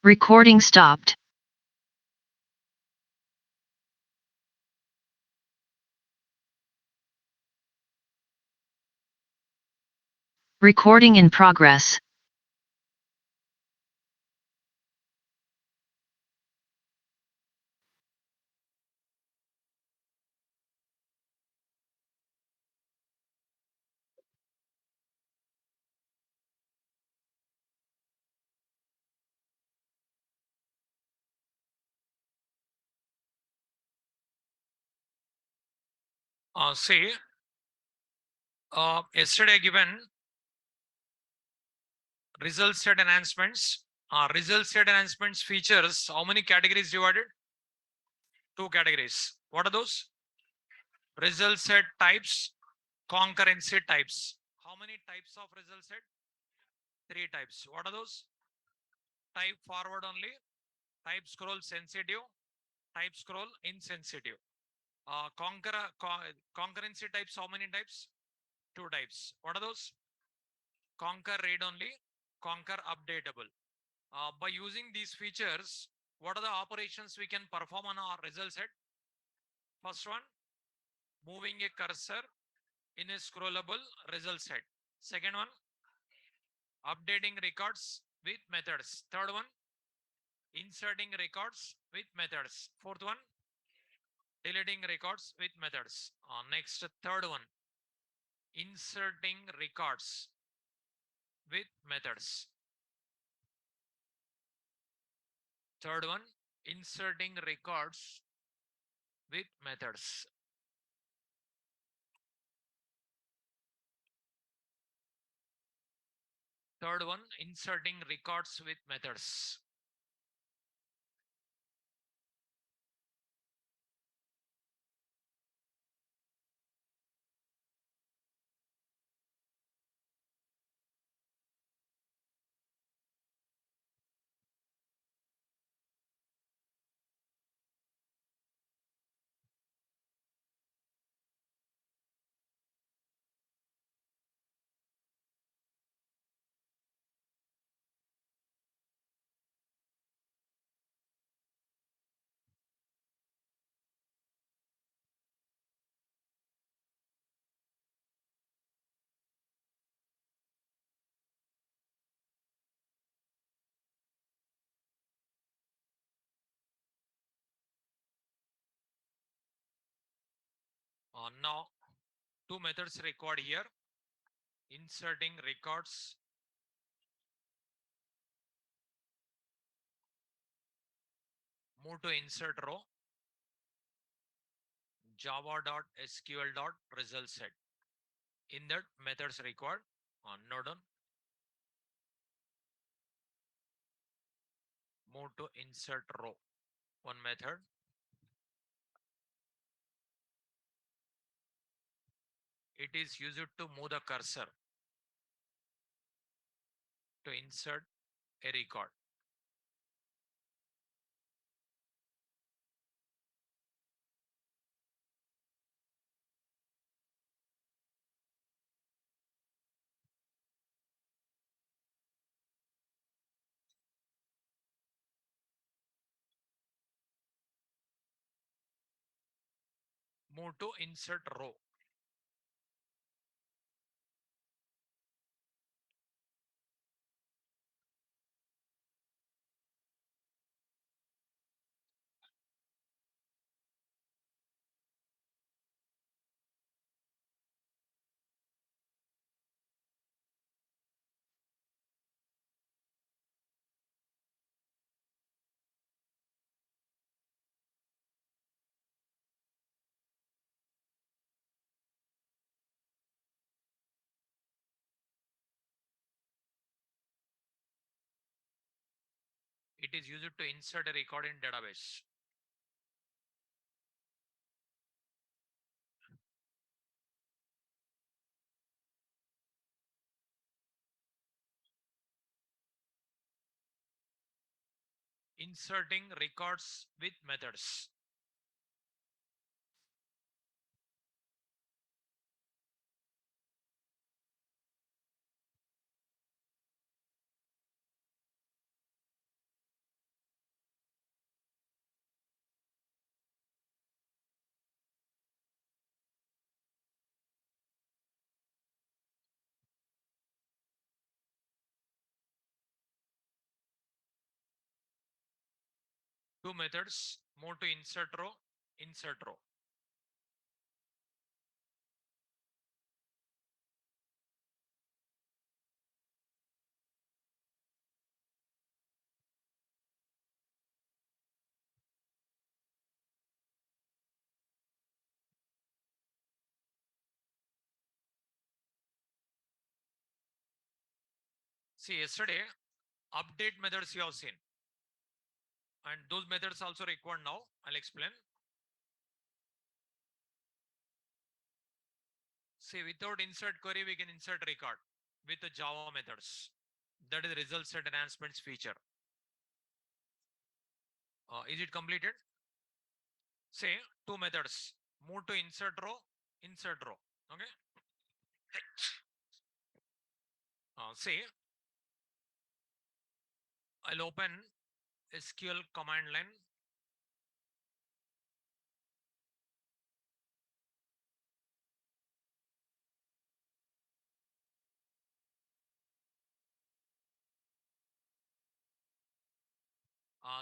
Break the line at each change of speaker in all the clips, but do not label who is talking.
Recording stopped. Recording in progress.
See, yesterday given result set enhancements. Result set enhancements features how many categories divided? Two categories. What are those? Result set types, concurrency types. How many types of result set? Three types. What are those? Type forward only, type scroll sensitive, type scroll insensitive. Concurrency types, how many types? Two types. What are those? Conquer read only, conquer updatable. By using these features, what are the operations we can perform on our result set? First one, moving a cursor in a scrollable result set. Second one, updating records with methods. Third one, inserting records with methods. Fourth one, deleting records with methods. Next, third one, inserting records with methods. Third one, inserting records with methods. Third one, inserting records with methods. Now, two methods required here. Inserting records. Move to insert row. Java.sql.result set. In that methods required. Node on. Move to insert row. One method. It is used to move the cursor to insert a record. Move to insert row. It is used to insert a record in database. Inserting records with methods. Two methods, move to insert row, insert row. See, yesterday, update methods you have seen. And those methods also required now. I'll explain. See, without insert query, we can insert record with the Java methods. That is the result set enhancements feature. Is it completed? Say two methods. Move to insert row, insert row. Okay. Say I'll open SQL command line.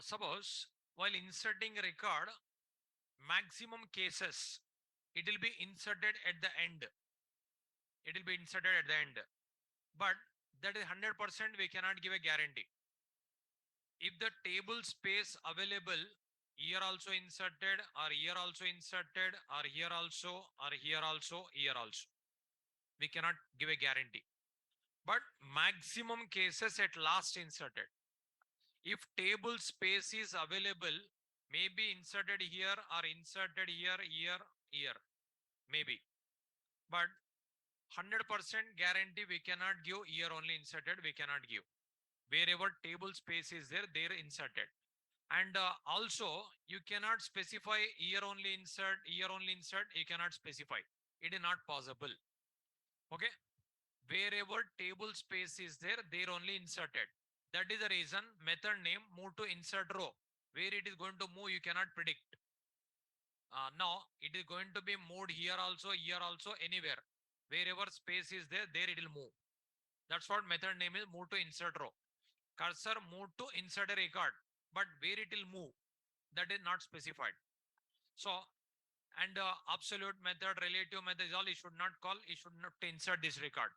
Suppose while inserting a record, maximum cases, it will be inserted at the end. It will be inserted at the end. But that is 100% we cannot give a guarantee. If the table space available here also inserted, or here also inserted, or here also, or here also, here also, we cannot give a guarantee. But maximum cases at last inserted. If table space is available, maybe inserted here or inserted here, here, maybe. But 100% guarantee we cannot give here only inserted, we cannot give. Wherever table space is there, they're inserted. And also, you cannot specify here only insert, you cannot specify. It is not possible. Okay. Wherever table space is there, they're only inserted. That is the reason method name move to insert row. Where it is going to move, you cannot predict. Now, it is going to be moved here also, anywhere. Wherever space is there, there it will move. That's what method name is move to insert row. Cursor move to insert a record, but where it will move, that is not specified. So, and absolute method, relative method is all you should not call, you should not insert this record.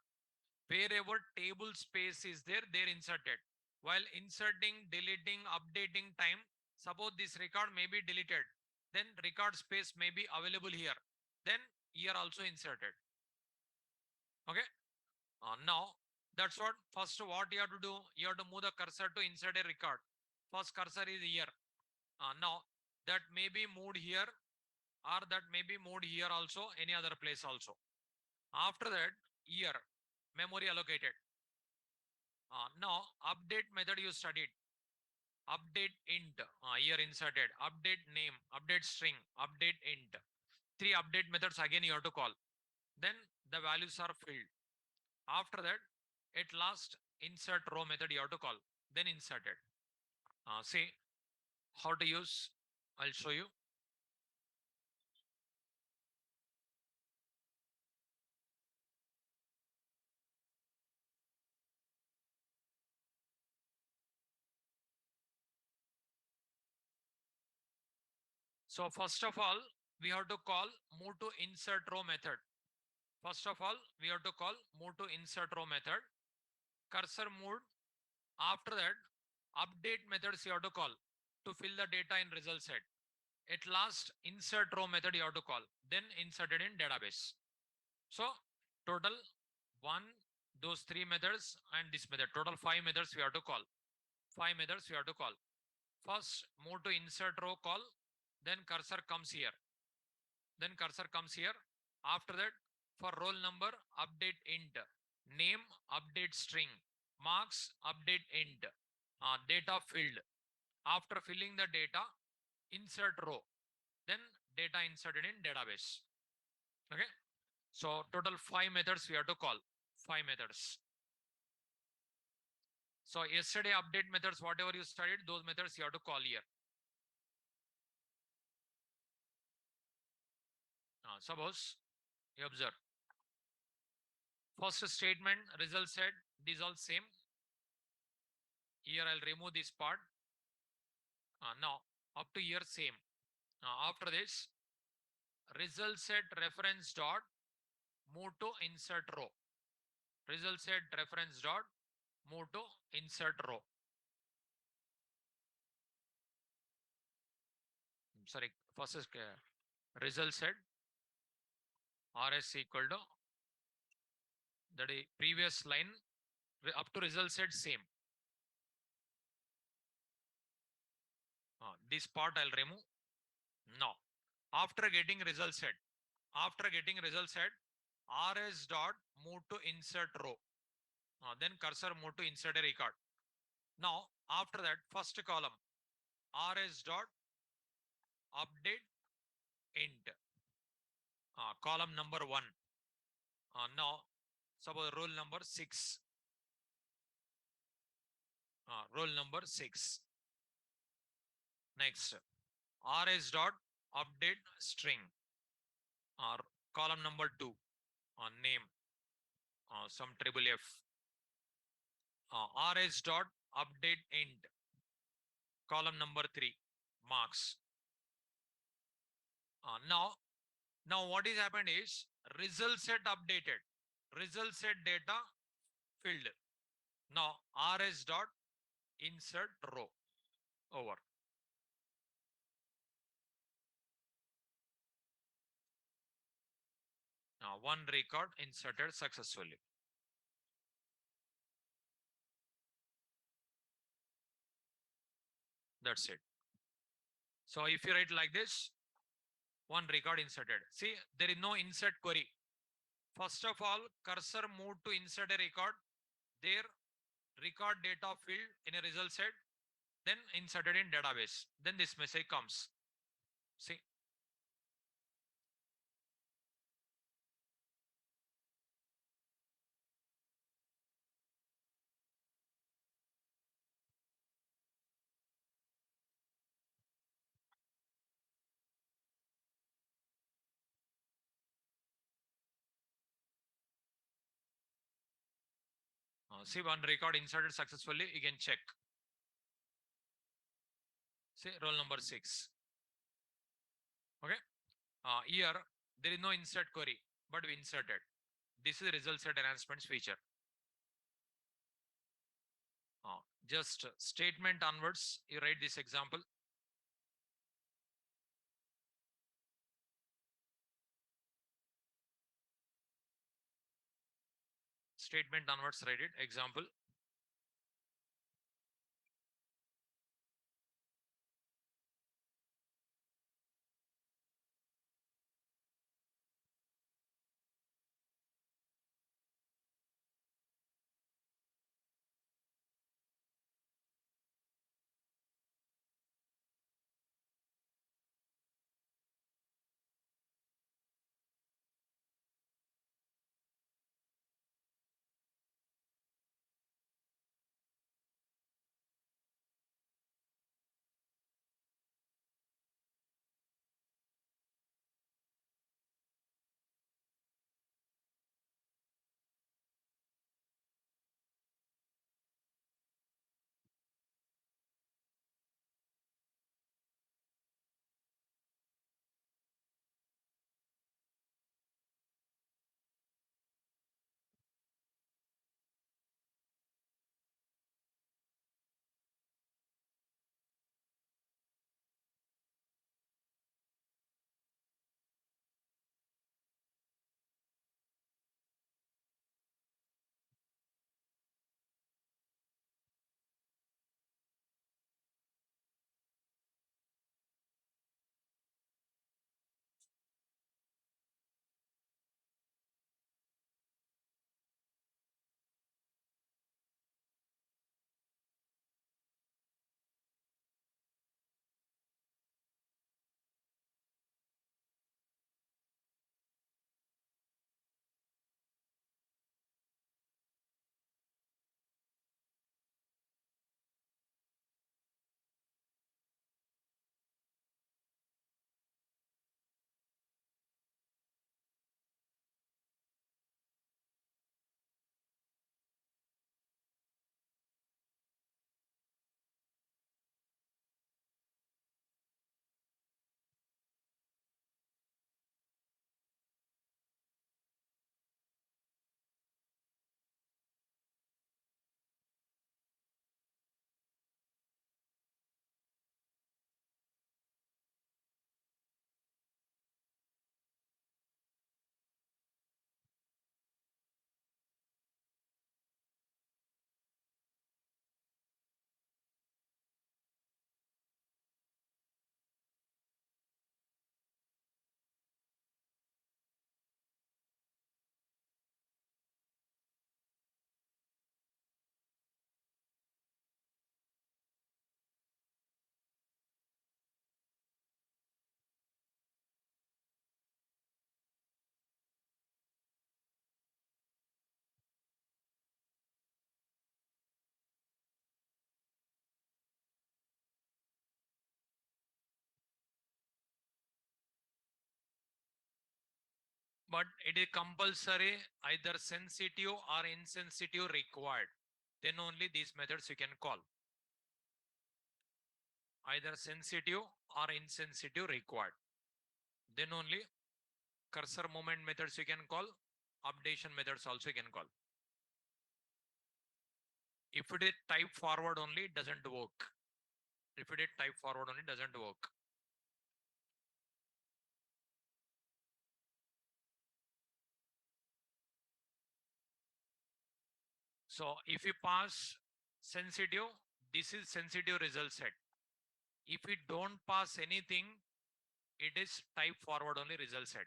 Wherever table space is there, they're inserted. While inserting, deleting, updating time, suppose this record may be deleted, then record space may be available here. Then here also inserted. Okay. Now, that's what first what you have to do. You have to move the cursor to insert a record. First cursor is here. Now, that may be moved here, or that may be moved here also, any other place also. After that, here, memory allocated. Now, update method you studied. Update int, here inserted. Update name, update string, update int. Three update methods again you have to call. Then the values are filled. After that, at last, insert row method you have to call. Then inserted. See how to use. I'll show you. So first of all, we have to call move to insert row method. First of all, we have to call move to insert row method. Cursor moved. After that, update methods you have to call to fill the data in result set. At last, insert row method you have to call. Then inserted in database. So total one, those three methods and this method. Total 5 methods we have to call. 5 methods we have to call. First, move to insert row call. Then cursor comes here. Then cursor comes here. After that, for roll number, update int. Name, update string. Marks, update int. Data filled. After filling the data, insert row. Then data inserted in database. Okay. So total 5 methods we have to call. 5 methods. So yesterday update methods, whatever you studied, those methods you have to call here. Suppose you observe. First statement, result set, these all same. Here I'll remove this part. Now Up to here same. After this, result set reference dot move to insert row. Result set reference dot move to insert row. Sorry, first is result set rs equal to that is previous line up to result set same. This part I'll remove. Now, after getting result set, rs dot move to insert row. Then cursor move to insert a record. Now, after that, first column rs dot update int. Column number 1. Now, suppose roll number 6. Roll number 6. Next, rs dot update string. Column number 2. Name. Some triple F. rs dot update int. Column number 3. Marks. Now what is happened is result set updated. Result set data filled. Now rs dot insert row. Over. Now one record inserted successfully. That's it. So if you write like this, one record inserted. See, there is no insert query. First of all, cursor moved to insert a record. There, record data field in a result set, then inserted in database. Then this message comes. See. See, one record inserted successfully. You can check. See, roll number 6. Okay. Here, there is no insert query, but we inserted. This is result set enhancements feature. Just statement onwards, you write this example. Statement onwards, write it. Example. but it is compulsory either sensitive or insensitive required. Then only these methods you can call. Either sensitive or insensitive required. Then only cursor movement methods you can call, updation methods also you can call. If it is type forward only, it doesn't work. If it is type forward only, it doesn't work. So if you pass sensitive, this is sensitive result set. If we don't pass anything, it is type forward only result set.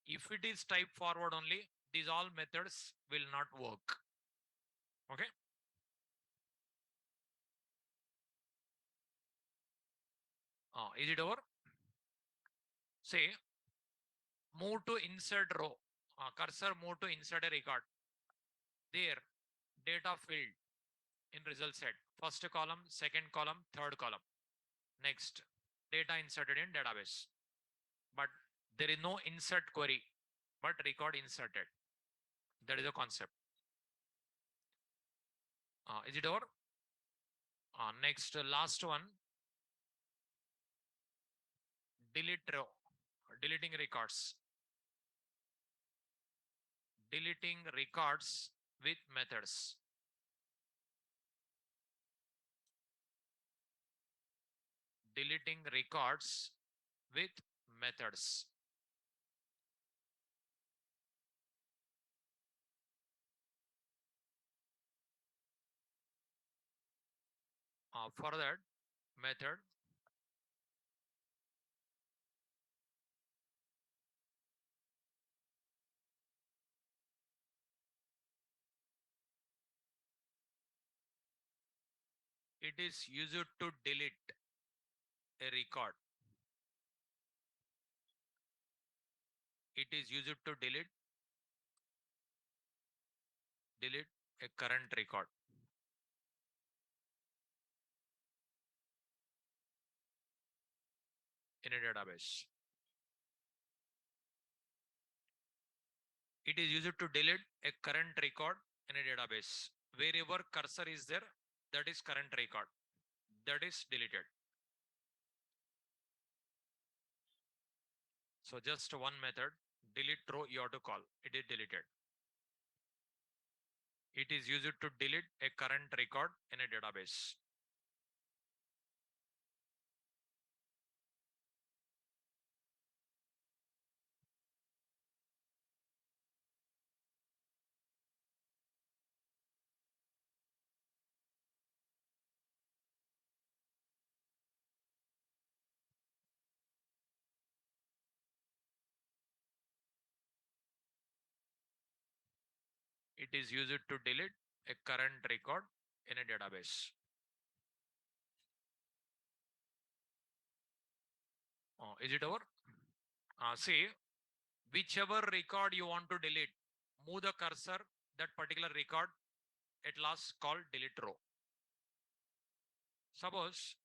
If it is type forward only, these all methods will not work. Okay. Is it over? Say, move to insert row. Cursor move to insert a record. There, data field in result set. First column, second column, third column. Next, data inserted in database. But there is no insert query, but record inserted. That is the concept. Is it over? Next, last one. Delete row. Deleting records. Deleting records with methods. Deleting records with methods. For that method, it is used to delete a record. It is used to delete a current record. In a database. It is used to delete a current record in a database. Wherever cursor is there, that is current record. That is deleted. So just one method, delete row you have to call. It is deleted. It is used to delete a current record in a database. It is used to delete a current record in a database. Is it over? See, whichever record you want to delete, move the cursor, that particular record, at last call delete row. Suppose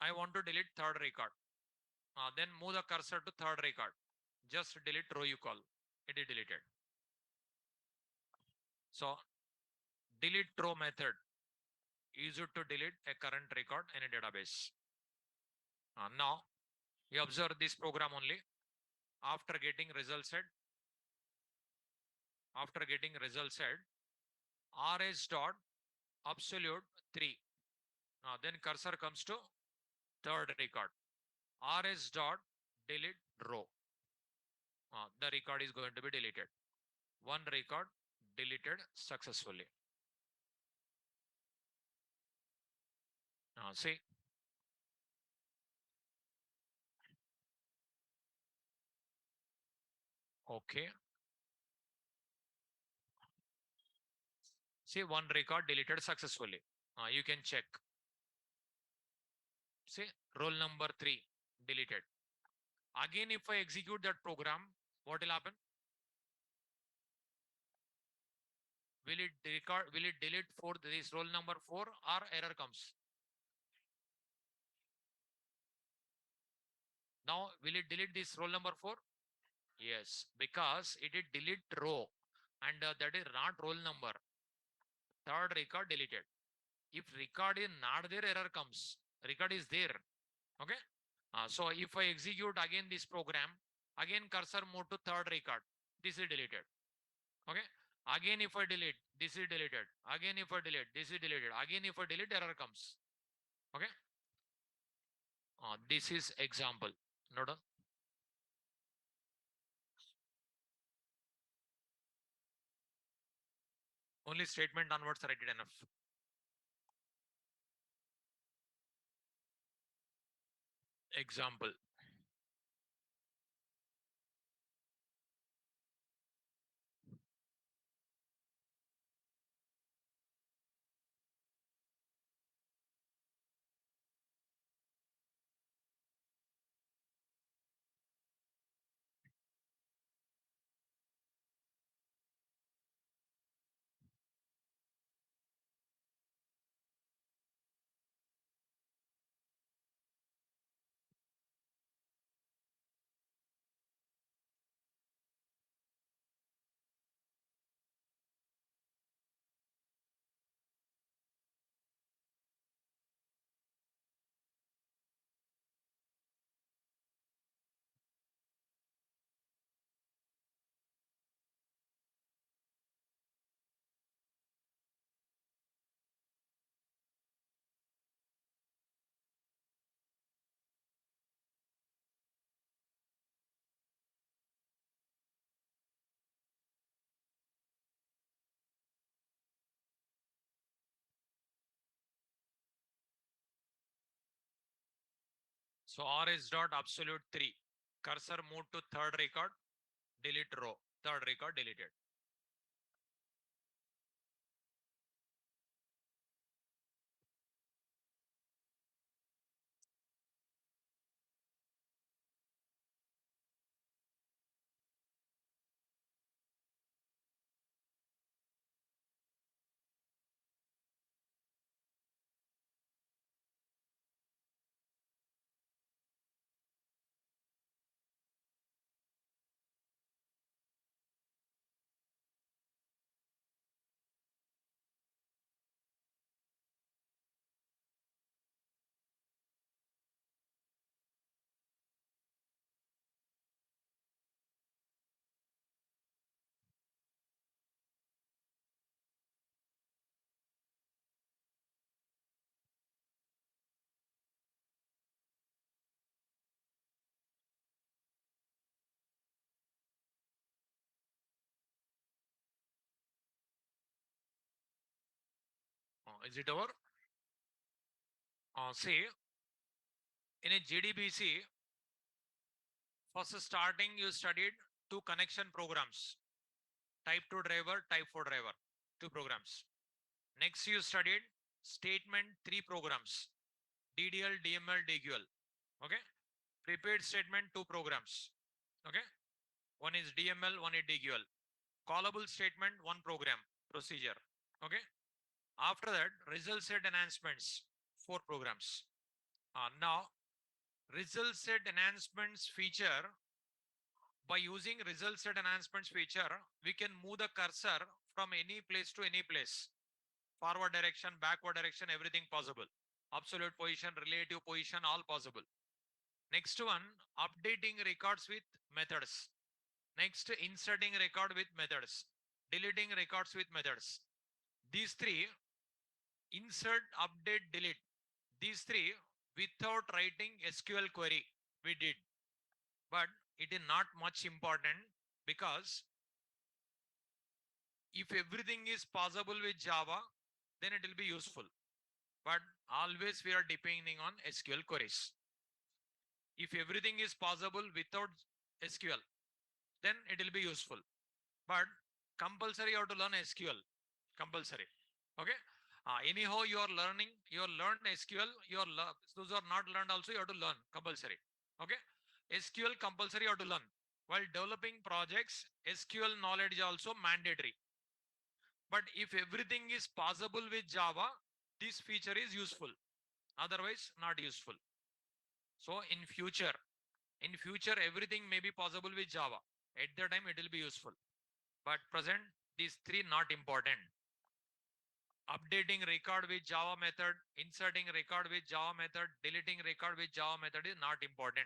I want to delete third record. Then move the cursor to third record. Just delete row you call. It is deleted. So delete row method is used to delete a current record in a database. Now you observe this program only. After getting result set, rs dot absolute 3. Then cursor comes to third record. rs dot delete row. The record is going to be deleted. One record deleted successfully. See. Okay. See, one record deleted successfully. You can check. See, roll number 3 deleted. Again, if I execute that program, what will happen? Will it delete for this roll number 4 or error comes? Now, will it delete this roll number 4? Yes, because it is delete row and that is not roll number. Third record deleted. If record is not there, error comes. Record is there. Okay. So if I execute again this program, again cursor move to third record. This is deleted. Okay. Again if I delete, this is deleted. Again if I delete, this is deleted. Again if I delete, error comes. Okay. This is example. Note on. Only statement onwards write it enough. Example. So R is dot absolute 3. Cursor move to third record, delete row. Third record deleted. Is it over? See, in a JDBC, first starting you studied two connection programs, type 2 driver, type 4 driver, two programs. Next you studied statement 3 programs, DDL, DML, DQL. Okay. Prepared statement 2 programs. Okay. One is DML, one is DQL. Callable statement 1 program procedure. Okay. After that, result set enhancements 4 programs. Now, result set enhancements feature, by using result set enhancements feature, we can move the cursor from any place to any place. Forward direction, backward direction, everything possible. Absolute position, relative position, all possible. Next one, updating records with methods. Next, inserting record with methods. Deleting records with methods. These three, insert, update, delete. These three, without writing SQL query, we did. But it is not much important, because if everything is possible with Java, then it will be useful. But always we are depending on SQL queries. If everything is possible without SQL, then it will be useful. But compulsory you have to learn SQL. Compulsory. Okay. Anyhow, you are learning, you learn SQL, those are not learned also, you have to learn compulsory. Okay. SQL compulsory you have to learn. While developing projects, SQL knowledge is also mandatory. But if everything is possible with Java, this feature is useful. Otherwise, not useful. So in future, everything may be possible with Java. At the time it will be useful, but present these three not important. Updating record with Java method, inserting record with Java method, deleting record with Java method is not important.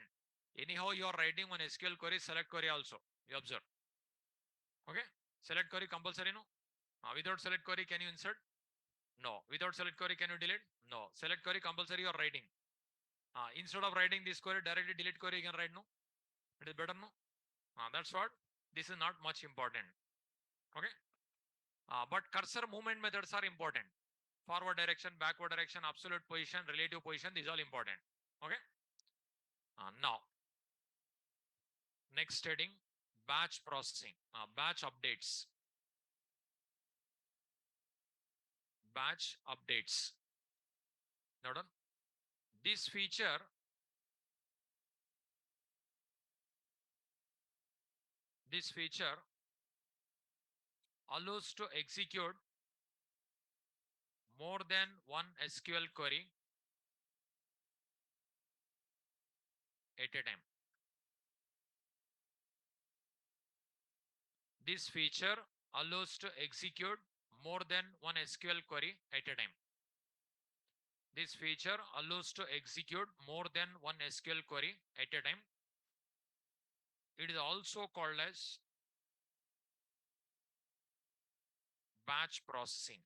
Anyhow, you are writing one SQL query, select query also. You observe. Okay. Select query compulsory, no? Without select query, can you insert? No. Without select query, can you delete? No. Select query compulsory, you are writing. Instead of writing this query, directly delete query, you can write, no? It is better, no? That's what. This is not much important. Okay. But cursor movement methods are important. Forward direction, backward direction, absolute position, relative position, these are all important. Okay. Now, next heading, batch processing, batch updates. Batch updates. Now done. This feature allows to execute more than one SQL query at a time. This feature allows to execute more than one SQL query at a time. This feature allows to execute more than one SQL query at a time. It is also called as batch processing.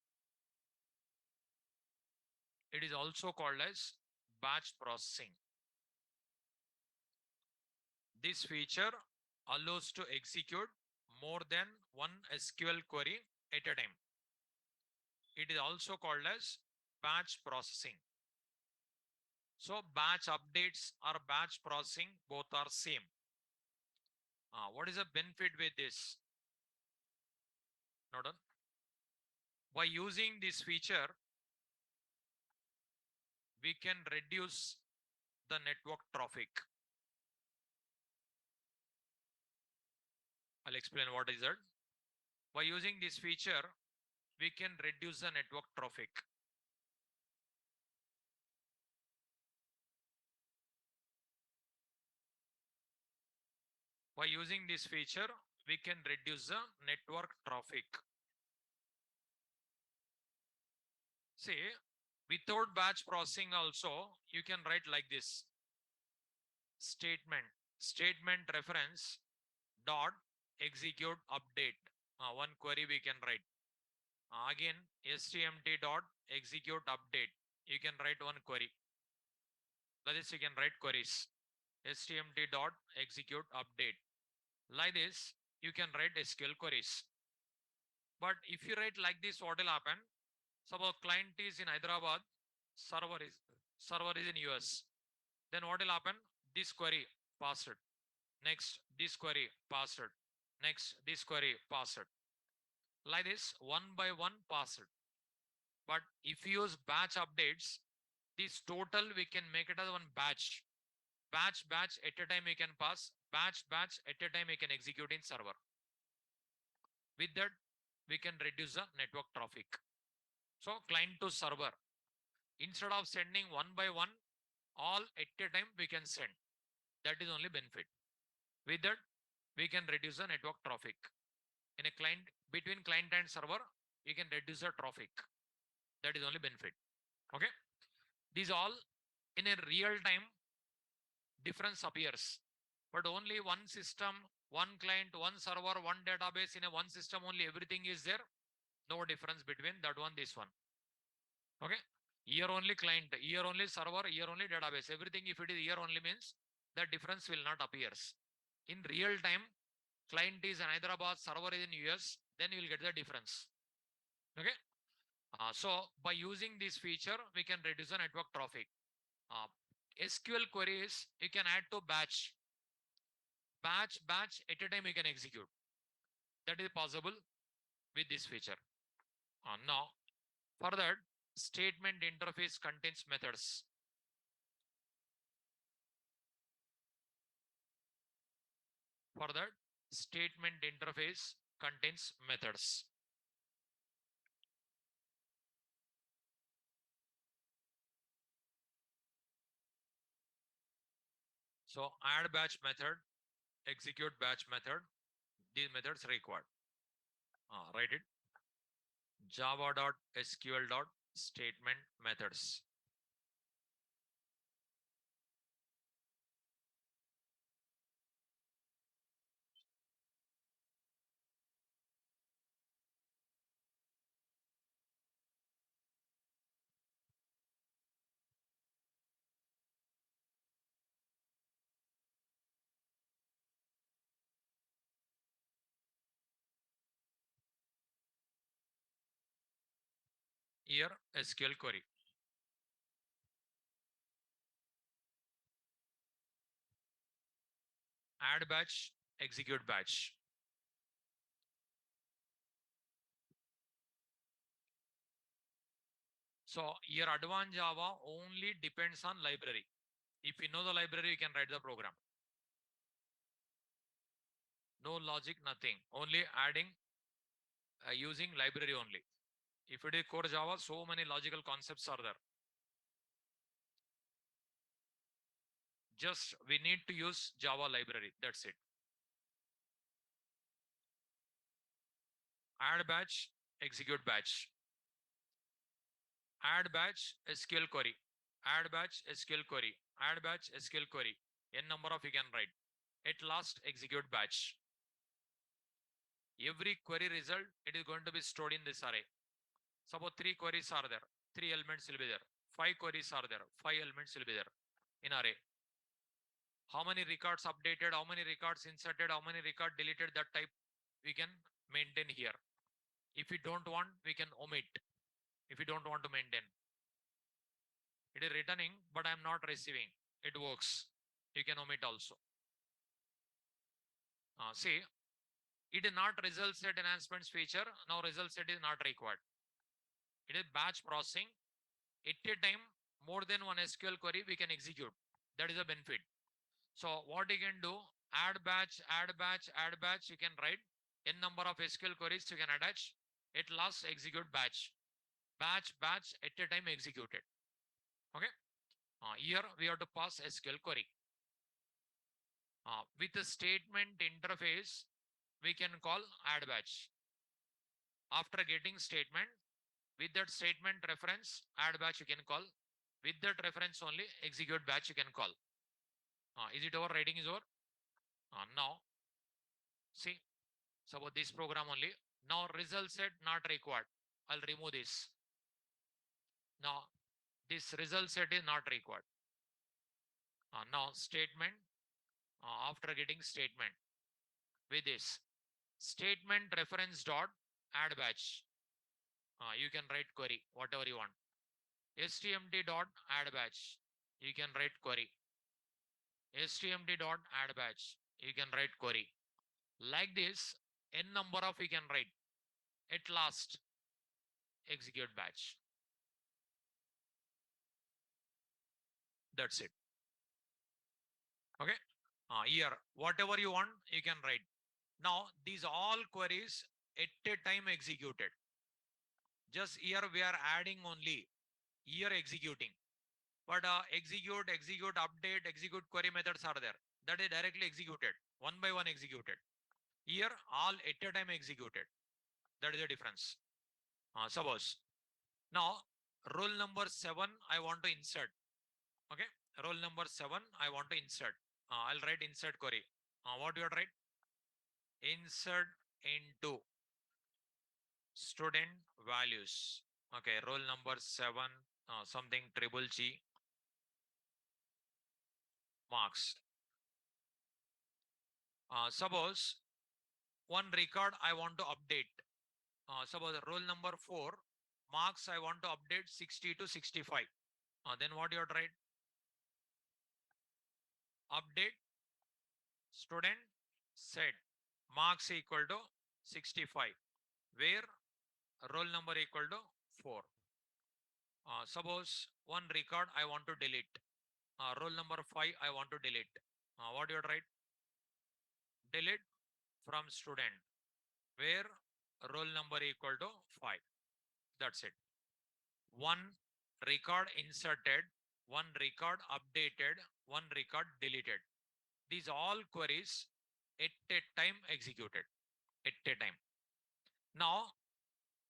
It is also called as batch processing. This feature allows to execute more than one SQL query at a time. It is also called as batch processing. So batch updates or batch processing, both are same. What is the benefit with this? Now done. By using this feature, we can reduce the network traffic. I'll explain what is that. By using this feature, we can reduce the network traffic. By using this feature, we can reduce the network traffic. See, without batch processing also, you can write like this. Statement reference dot execute update. One query we can write. Again, stmt dot execute update. You can write one query. Like this, you can write queries. stmt dot execute update. Like this, you can write SQL queries. But if you write like this, what will happen? Suppose client is in Hyderabad, server is in US. Then what will happen? This query passed. Next, this query passed. Next, this query passed. Like this, one by one passed. But if you use batch updates, this total we can make it as one batch. Batch at a time we can pass. Batch at a time we can execute in server. With that, we can reduce the network traffic. So client to server, instead of sending one by one, all at a time we can send. That is only benefit. With that, we can reduce the network traffic. In a client, between client and server, you can reduce the traffic. That is only benefit. Okay. These all in a real time difference appears, but only one system, one client, one server, one database in a one system only everything is there. No difference between that one, this one. Okay. Here only client, here only server, here only database. Everything if it is here only means the difference will not appears. In real time, client is in Hyderabad, server is in US, then you will get the difference. Okay. So by using this feature, we can reduce the network traffic. SQL queries you can add to batch at a time you can execute. That is possible with this feature. Now, for that, statement interface contains methods. For that, statement interface contains methods. So add batch method, execute batch method, these methods required. Write it. Java.sql.statement methods. Here SQL query. Add batch, execute batch. So here advanced Java only depends on library. If you know the library, you can write the program. No logic, nothing. Only adding, using library only. If it is core Java, so many logical concepts are there. Just we need to use Java library. That's it. Add batch, execute batch. Add batch, SQL query. Add batch, SQL query. Add batch, SQL query. N number of you can write. At last, execute batch. Every query result, it is going to be stored in this array. Suppose 3 queries are there. 3 elements will be there. 5 queries are there. 5 elements will be there in array. How many records updated, how many records inserted, how many record deleted, that type we can maintain here. If we don't want, we can omit. If we don't want to maintain. It is returning, but I am not receiving. It works. You can omit also. See, it is not result set enhancements feature. Now result set is not required. It is batch processing. At a time, more than one SQL query we can execute. That is a benefit. So what you can do, add batch, add batch, add batch, you can write n number of SQL queries you can attach. At last execute batch. Batch at a time executed. Okay. Here we have to pass SQL query. With the statement interface, we can call add batch. After getting statement, with that statement reference, add batch you can call. With that reference only, execute batch you can call. Is it over? Writing is over. Now, see, so about this program only. Now result set not required. I'll remove this. Now this result set is not required. Now statement, after getting statement, with this statement reference dot add batch, you can write query whatever you want. stmt dot add batch, you can write query. stmt dot add batch, you can write query. Like this, n number of you can write. At last, execute batch. That's it. Okay. Here, whatever you want, you can write. Now, these all queries at a time executed. Just here we are adding only, here executing. But execute, update, execute query methods are there. That is directly executed, one by one executed. Here, all at a time executed. That is the difference. Suppose. Now, roll number 7, I want to insert. Okay. Roll number 7, I want to insert. I'll write insert query. What do you write? Insert into student values. Okay, roll number 7, something triple G marks. Suppose one record I want to update. Suppose roll number 4 marks I want to update 60 to 65. Then what you write? Update student set marks equal to 65, where roll number equal to 4. Suppose one record I want to delete. Roll number 5 I want to delete. What do you write? Delete from student, where roll number equal to 5. That's it. One record inserted, one record updated, one record deleted. These all queries at a time executed. at a time. Now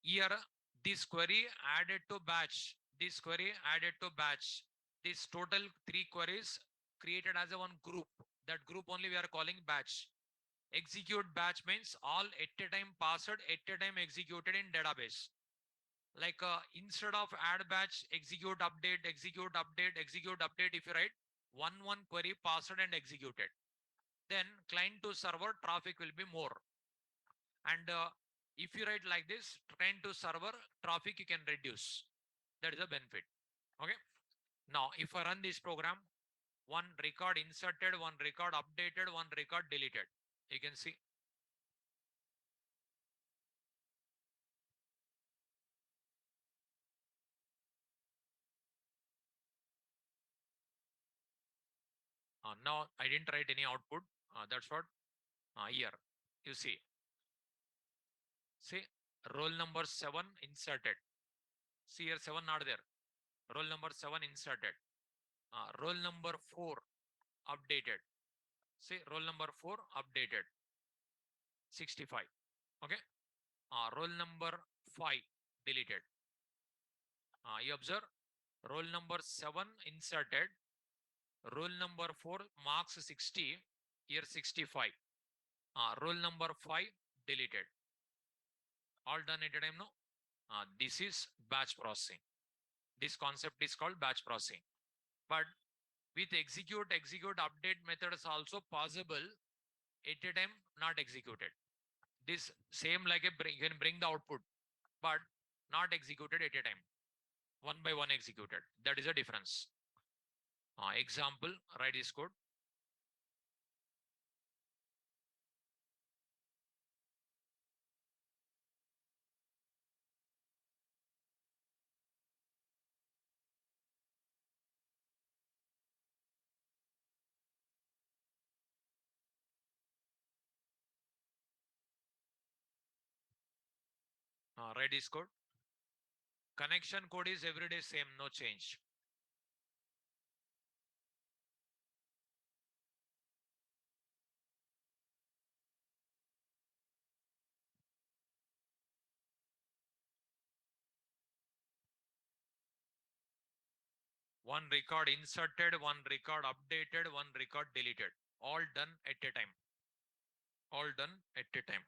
here this query added to batch, this query added to batch, this total 3 queries created as a one group. That group only we are calling batch. Execute batch means all at a time passed, at a time executed in database. Like instead of add batch, execute update, execute update, execute update, if you write one query passed and executed, then client to server traffic will be more. And if you write like this, client to server traffic you can reduce. That is a benefit. Okay. Now, if I run this program, one record inserted, one record updated, one record deleted. You can see. Now I didn't write any output. That's what here you see. See, roll number 7 inserted. See here 7 not there. Roll number 7 inserted. Roll number 4 updated. See, roll number 4 updated. 65. Okay. Roll number 5 deleted. You observe roll number 7 inserted. Roll number 4 marks 60. Here 65. Roll number 5 deleted. All done at a time now. This is batch processing. This concept is called batch processing. But with execute, update methods also possible at a time not executed. This same like a you can bring the output, but not executed at a time. One by one executed. That is a difference. Example, write this code. Write this code. Connection code is everyday same, no change. One record inserted, one record updated, one record deleted. All done at a time. All done at a time.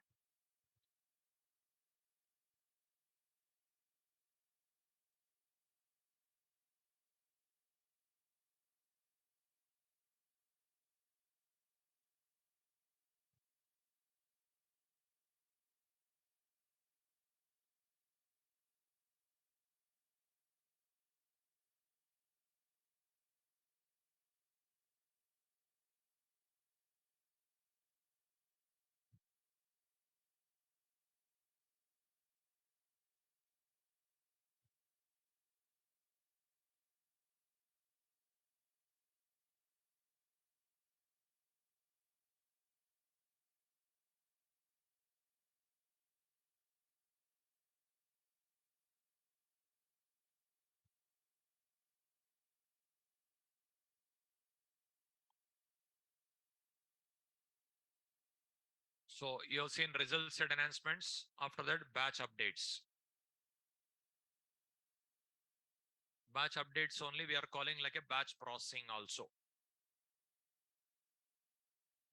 So you have seen result set enhancements. After that, batch updates. Batch updates only we are calling like a batch processing also.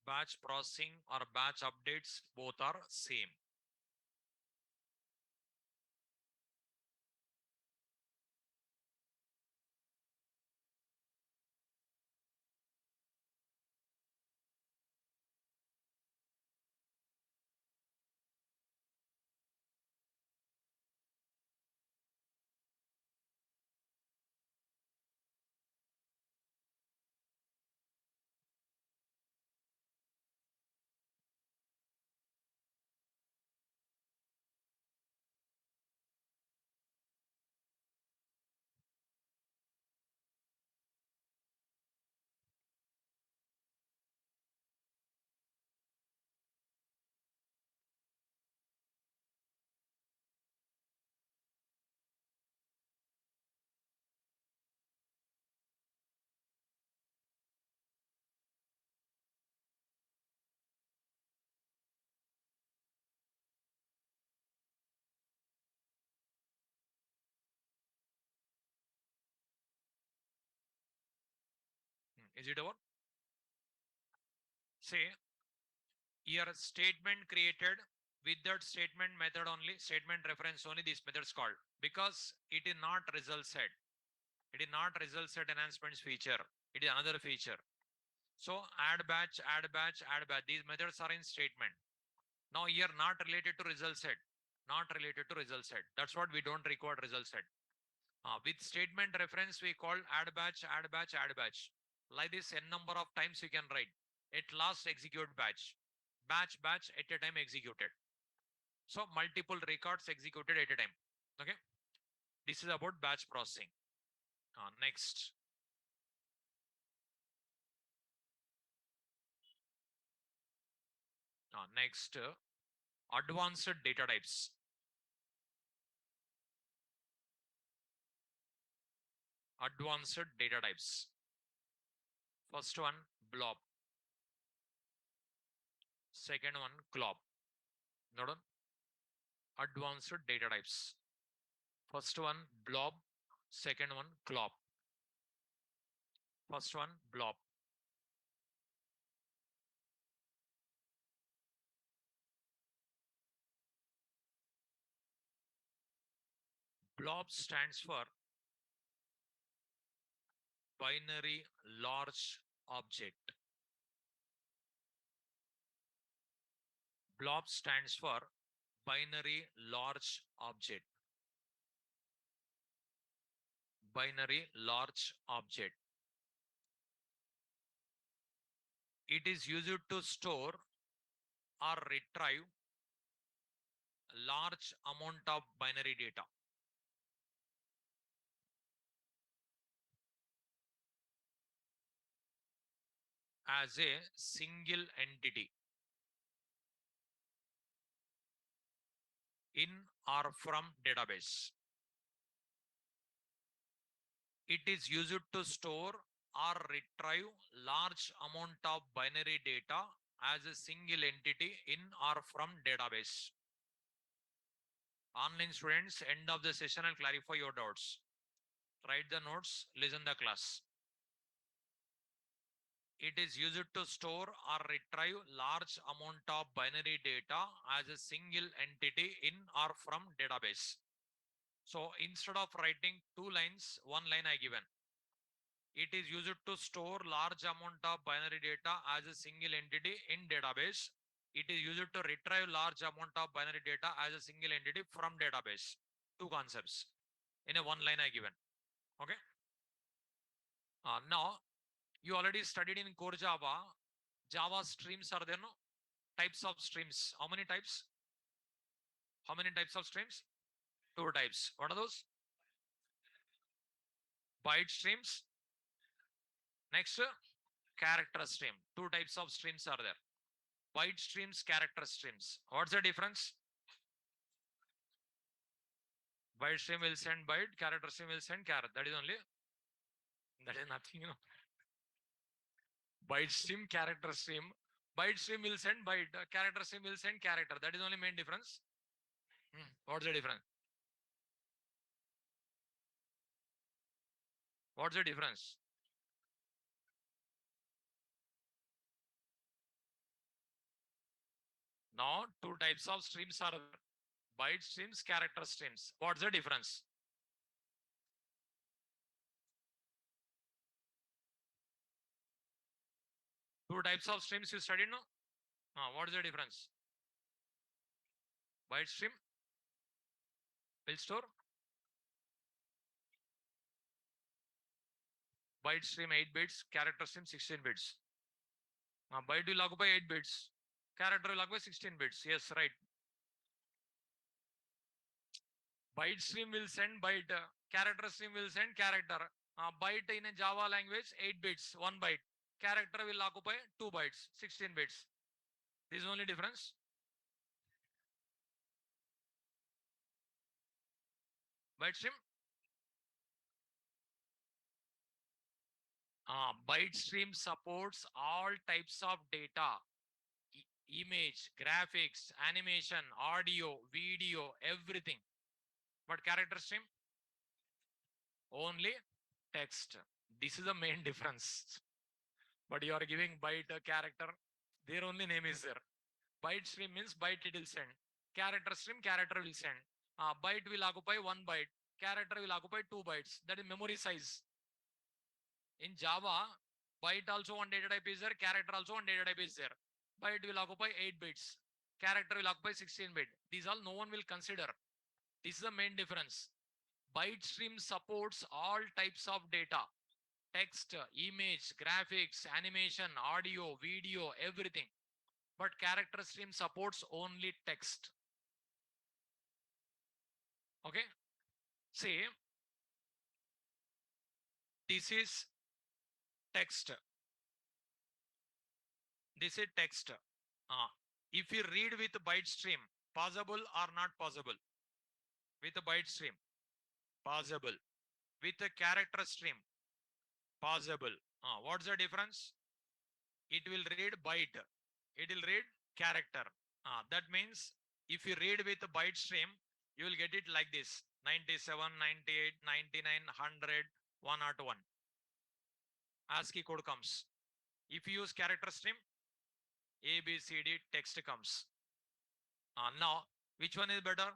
Batch processing or batch updates both are same. Is it over? Say here statement created with that statement method only, statement reference only, this method is called, because it is not result set. It is not result set enhancements feature. It is another feature. So add batch, add batch, add batch. These methods are in statement. Now here not related to result set. Not related to result set. That's what we don't record result set. With statement reference, we call add batch, add batch, add batch. Like this, n number of times you can write. At last execute batch. Batch, batch at a time executed. So multiple records executed at a time. Okay. This is about batch processing. Next. Next, advanced data types. Advanced data types. First one, blob. Second one, glob. Note advanced data types. First one, blob. Second one, glob. First one, blob. Blob stands for binary large object. Blob stands for binary large object. Binary large object. It is used to store or retrieve large amount of binary data. As a single entity in or from database. It is used to store or retrieve large amount of binary data as a single entity in or from database. Online students, end of the session, I'll clarify your doubts. Write the notes, listen the class. It is used to store or retrieve large amount of binary data as a single entity in or from database. So instead of writing 2 lines, 1 line I given. It is used to store large amount of binary data as a single entity in database. It is used to retrieve large amount of binary data as a single entity from database. 2 concepts in a 1 line I given. Okay. Now you already studied in core Java. Java streams are there, no? Types of streams. How many types? How many types of streams? 2 types. What are those? Byte streams. Next, character stream. 2 types of streams are there. Byte streams, character streams. What's the difference? Byte stream will send byte, character stream will send character. That is only. That is nothing, you know. Byte stream, character stream. Byte stream will send byte, character stream will send character. That is only main difference. What's the difference? What's the difference? Now, 2 types of streams are there. Byte streams, character streams. What's the difference? Two types of streams you studied, no? What is the difference? Byte stream will store. Byte stream 8 bits, character stream 16 bits. Byte will occupy 8 bits. Character will occupy 16 bits. Yes, right. Byte stream will send byte. Character stream will send character. Byte in a Java language 8 bits, 1 byte. Character will occupy 2 bytes, 16 bits. This is only difference. Byte stream. Byte stream supports all types of data. Image, graphics, animation, audio, video, everything. But character stream? Only text. This is the main difference. but you are giving byte a character, their only name is there. Byte stream means byte it will send. Character stream, character will send. Byte will occupy 1 byte. Character will occupy 2 bytes. That is memory size. In Java, byte also one data type is there, character also one data type is there. Byte will occupy 8 bits. Character will occupy 16 bit. These all no one will consider. This is the main difference. Byte stream supports all types of data. Text, image, graphics, animation, audio, video, everything. But character stream supports only text. Okay. See, this is text. This is text. If you read with byte stream, possible or not possible? With a byte stream, possible. With a character stream, possible. What's the difference? It will read byte. It will read character. That means if you read with a byte stream, you will get it like this: 97, 98, 99, 100, 101. ASCII code comes. If you use character stream, A, B, C, D text comes. Now, which one is better?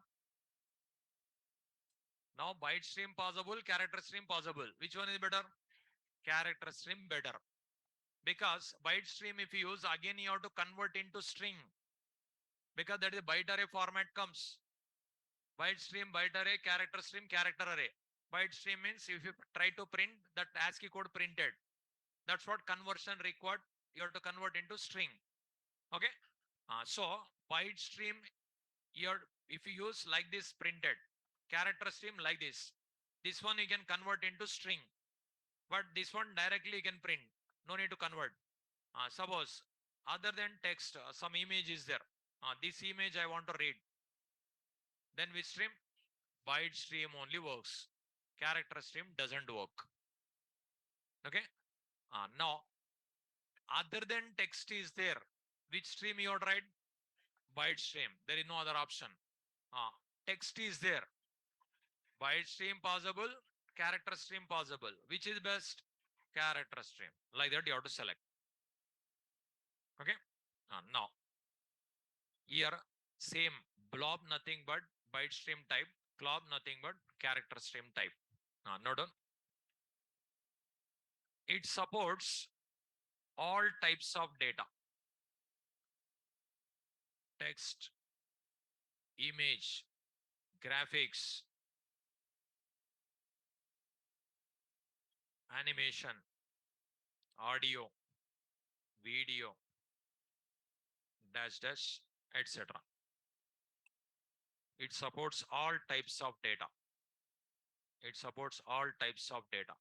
Now, byte stream possible, character stream possible. Which one is better? Character stream better. Because byte stream, if you use, again you have to convert into string. Because that is byte array format comes. Byte stream, byte array, character stream, character array. Byte stream means if you try to print that ASCII code printed. That's what conversion required. You have to convert into string. Okay. So byte stream, if you use like this printed, character stream like this. This one you can convert into string. But this one directly you can print. No need to convert. Suppose other than text, some image is there. This image I want to read. Then which stream? Byte stream only works. Character stream doesn't work. Okay. Now, other than text is there. Which stream you would write? Byte stream. There is no other option. Text is there. Byte stream possible. Character stream possible. Which is best? Character stream. Like that you have to select. Okay. Now, here same blob nothing but byte stream type, glob nothing but character stream type. Note down. It supports all types of data: text, image, graphics, animation, audio, video, dash dash, etc. It supports all types of data. It supports all types of data.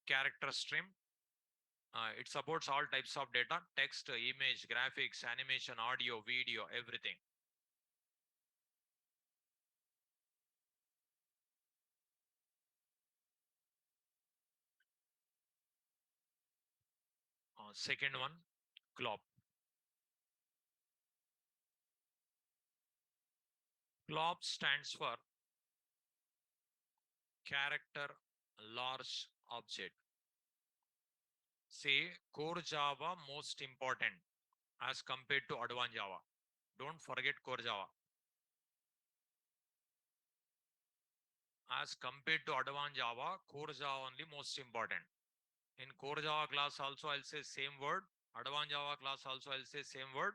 Character stream, it supports all types of data: text, image, graphics, animation, audio, video, everything. Second one, glob. Glob stands for character large object. Say core Java most important as compared to advanced Java. Don't forget core Java. As compared to advanced Java, core Java only most important. In core Java class also I'll say same word. Advanced Java class also I'll say same word.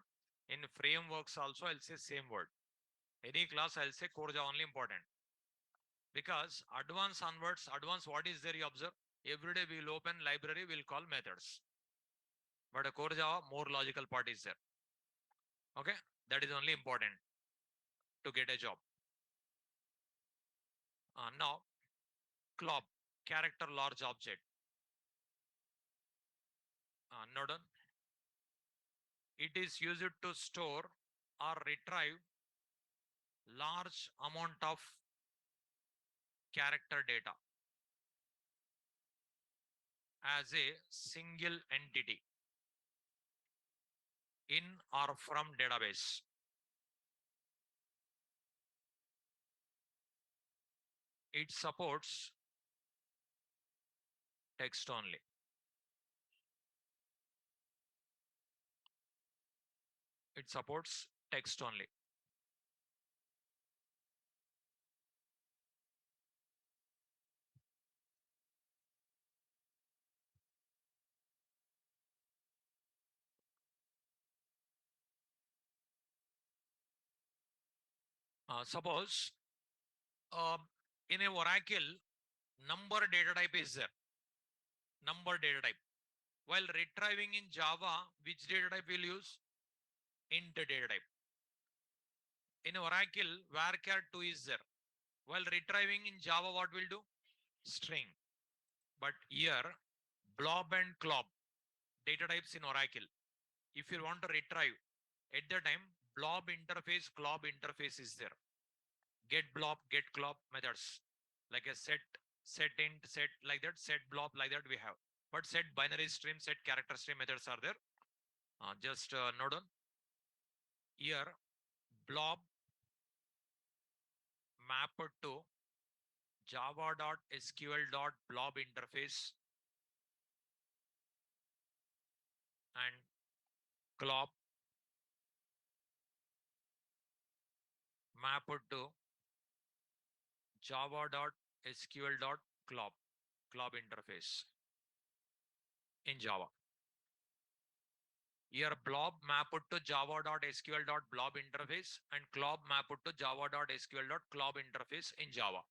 In frameworks also I'll say same word. Any class I'll say core Java only important. Because advanced onwards, advanced what is there you observe? Every day we'll open library, we'll call methods. But a core Java, more logical part is there. Okay, that is only important to get a job. Now, glob, character large object. Note down. It is used to store or retrieve large amount of character data as a single entity in or from database. It supports text only. It supports text only. Suppose in a Oracle, number data type is there. Number data type. While retrieving in Java, which data type will use? Int data type. In Oracle, varchar 2 is there. While retrieving in Java, what will do? String. But here, blob and clob data types in Oracle. If you want to retrieve, at the time, blob interface, clob interface is there. Get blob, get clob methods like a set, set int, set like that, set blob like that we have. But set binary stream, set character stream methods are there. Just note on here, blob mapped to java.sql.blob interface and clob mapped to java.sql.clob interface in Java. Here blob mapped to java.sql.blob interface and clob mapped to java.sql.clob interface in Java.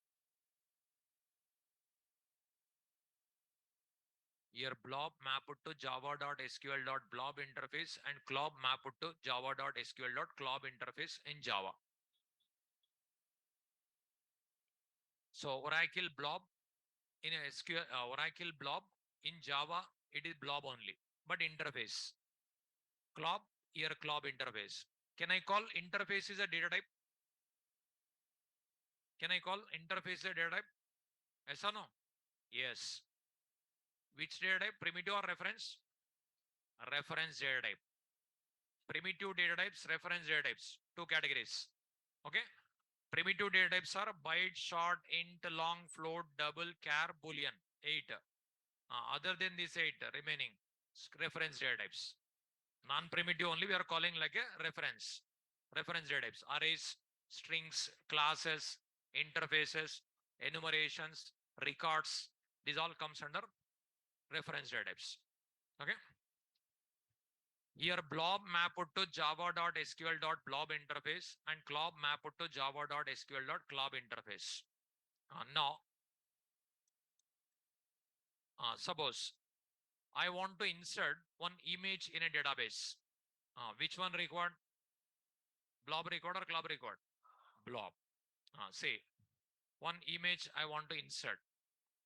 Here blob mapped to java.sql.blob interface and clob mapped to java.sql.clob interface in Java. So Oracle blob in a SQL, Oracle blob in Java, it is blob only, but interface. Clob, here clob interface. Can I call interface is a data type? Can I call interface a data type? Yes or no? Yes. Which data type? Primitive or reference? Reference data type. Primitive data types, reference data types. Two categories. Okay. Primitive data types are byte, short, int, long, float, double, char, boolean. 8. Other than these 8 remaining reference data types. Non-primitive only we are calling like a reference. Reference data types. Arrays, strings, classes, interfaces, enumerations, records. These all comes under reference data types. Okay. Here blob mapped to java.sql.blob interface and clob mapped to java.sql.clob interface. Now, suppose I want to insert one image in a database. Which one required? Blob record or clob record? Blob. Say one image I want to insert.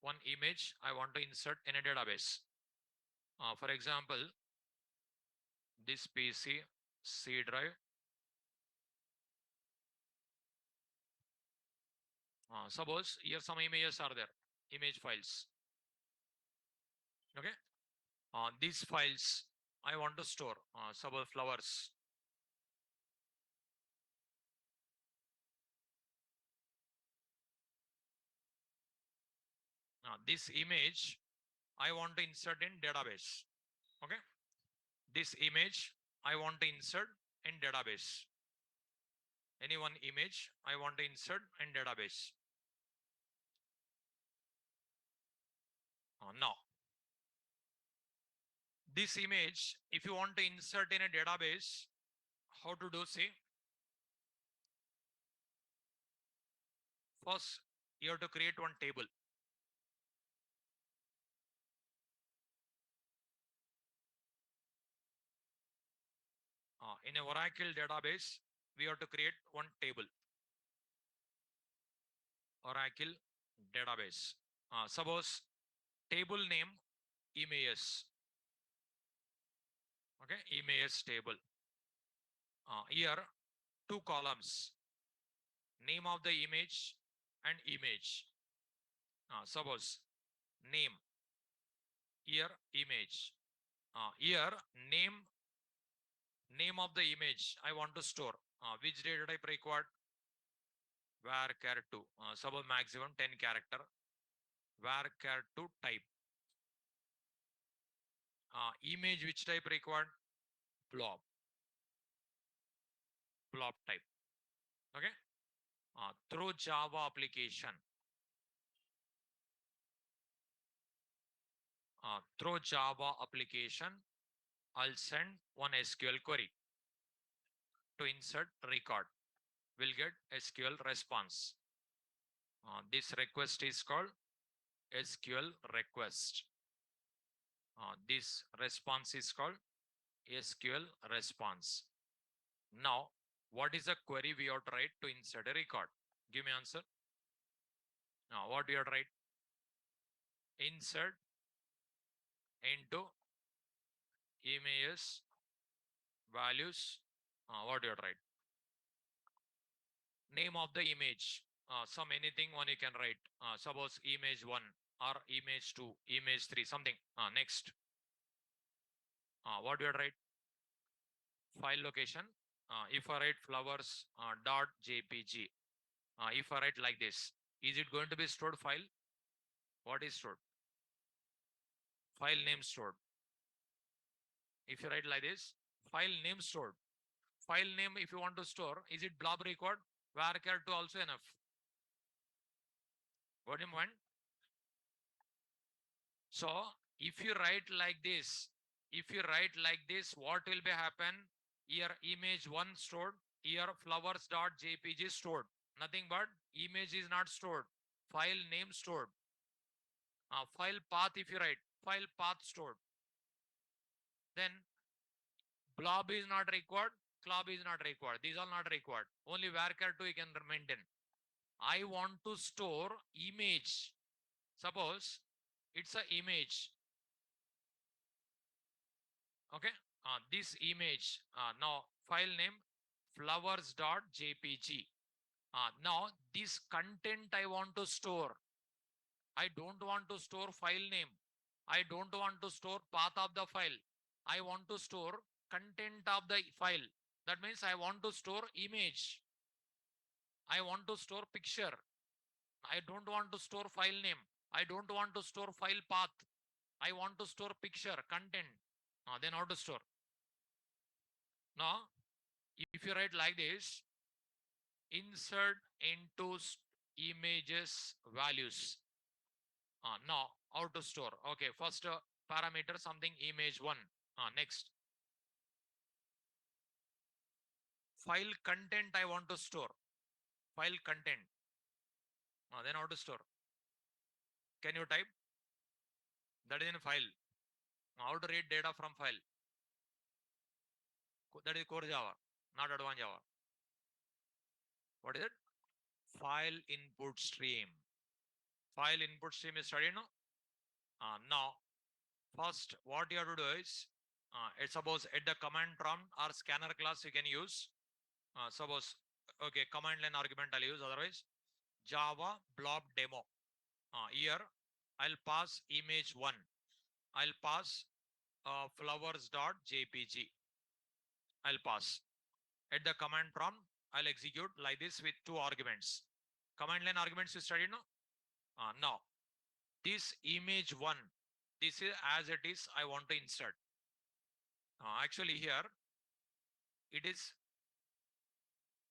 One image I want to insert in a database. For example, this PC, C drive. Suppose here some images are there, image files. Okay. These files I want to store. Suppose flowers. This image I want to insert in database. Okay. This image I want to insert in database. Any one image I want to insert in database. Now, this image, if you want to insert in a database, how to do? See, first you have to create one table. In a Oracle database, we have to create one table. Oracle database. Suppose table name images. Okay, images table. Here, two columns. Name of the image and image. Suppose name. Here image. Here name of the image I want to store. Which data type required? Varchar2. Suppose maximum 10 character. Varchar2 type. Image which type required? Blob. blob type. Okay. Through Java application. Through Java application, I'll send one SQL query to insert record. We'll get SQL response. This request is called SQL request. This response is called SQL response. Now, what is the query we have to write to insert a record? Give me answer. Now, what we have to write? Insert into images values. What do you have to write? Name of the image. Some anything one you can write. Suppose image 1 or image 2, image 3, something. Next. What do you have to write? File location. If I write flowers dot jpg, if I write like this, is it going to be stored file? What is stored? File name stored. If you write like this, file name stored. File name, if you want to store, is it blob record? Varchar 2 also enough. What do you want? So if you write like this, what will be happen? Here image 1 stored, here flowers.jpg stored. Nothing but image is not stored. File name stored. File path, if you write, file path stored. Then blob is not required, club is not required. These are not required. Only varchar 2 you can maintain. I want to store image. Suppose it's an image. Okay. This image. Now file name flowers.jpg. Now this content I want to store. I don't want to store file name. I don't want to store path of the file. I want to store content of the file. That means I want to store image. I want to store picture. I don't want to store file name. I don't want to store file path. I want to store picture, content. Then how to store? Now, if you write like this, insert into images values. Now, how to store? Okay, first parameter something image 1. Next. File content I want to store. File content. Then how to store? Can you type? That is in file. How to read data from file? That is core Java, not advanced Java. What is it? File input stream. File input stream is studied now. Now, first what you have to do is, suppose at the command prompt or scanner class you can use. Suppose, okay, command line argument I'll use, otherwise Java blob demo. Here I'll pass image 1. I'll pass flowers.jpg. I'll pass. At the command prompt, I'll execute like this with 2 arguments. Command line arguments you studied now. Now, this image 1, this is as it is, I want to insert. Actually here, it is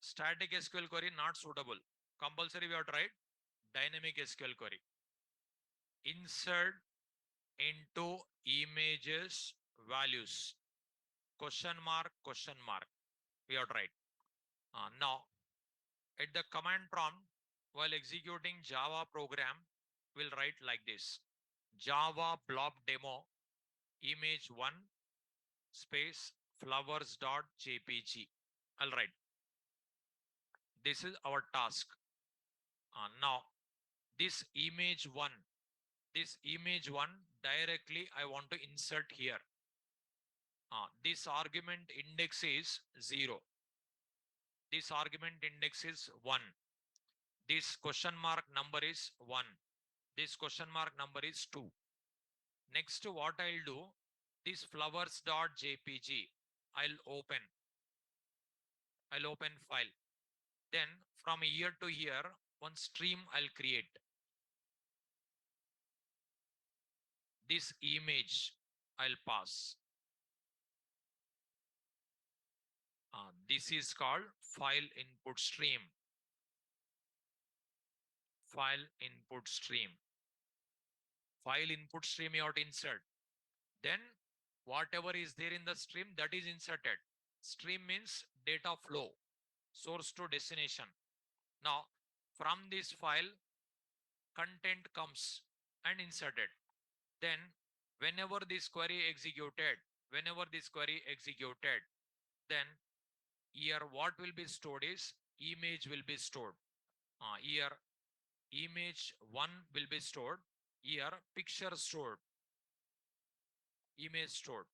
static SQL query not suitable. Compulsory we have to write dynamic SQL query. Insert into images values. Question mark, question mark. We have to write. Now, at the command prompt, while executing Java program, we'll write like this. Java blob demo image 1 space flowers.jpg. I'll write. This is our task. Now, this image 1 directly I want to insert here. This argument index is 0. This argument index is 1. This question mark number is 1. This question mark number is 2. Next, what I'll do, this flowers.jpg, I'll open file. Then from here to here, one stream I'll create. This image I'll pass. This is called file input stream. File input stream. File input stream you have to insert. Then whatever is there in the stream, that is inserted. Stream means data flow, source to destination. Now, from this file, content comes and inserted. Then, whenever this query executed, then here what will be stored is image will be stored. Here image 1 will be stored. Here picture stored. Image stored.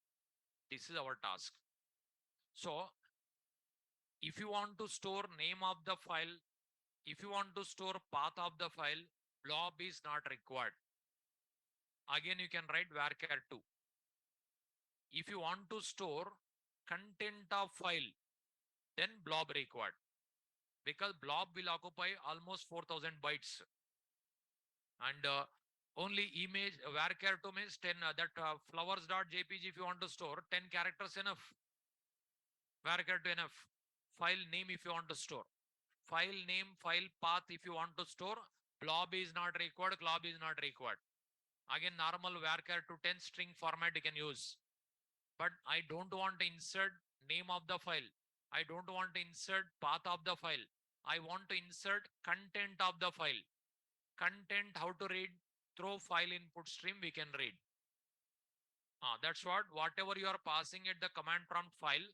This is our task. So if you want to store name of the file, if you want to store path of the file, blob is not required. Again, you can write varchar 2. If you want to store content of file, then blob required, because blob will occupy almost 4000 bytes. And only image varchar 2 means 10 flowers.jpg. If you want to store 10 characters enough, varchar 2 enough. File name if you want to store, file name, file path if you want to store, blob is not required, glob is not required. Again, normal varchar to 10 string format you can use. But I don't want to insert name of the file. I don't want to insert path of the file. I want to insert content of the file. Content, how to read? Through file input stream, we can read. That's what, whatever you are passing at the command prompt file,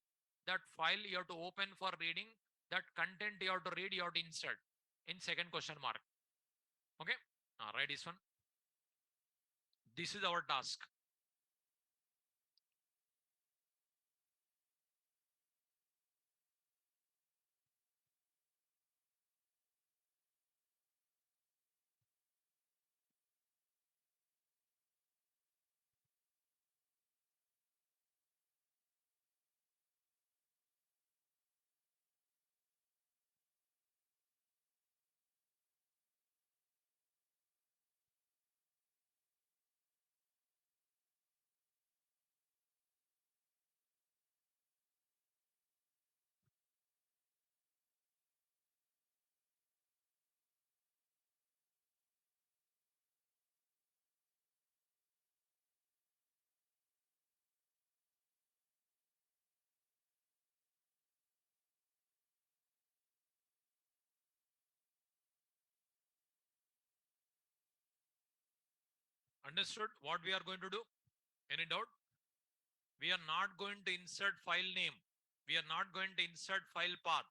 that file you have to open for reading, that content you have to read, you have to insert in second question mark. Okay, write this one. This is our task. Understood what we are going to do? Any doubt? We are not going to insert file name. We are not going to insert file path.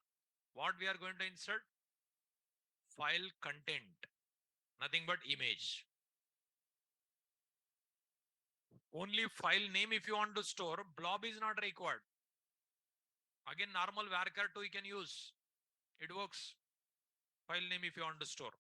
What we are going to insert? File content. Nothing but image. Only file name if you want to store, blob is not required. Again, normal varchar 2 you can use. It works. File name if you want to store.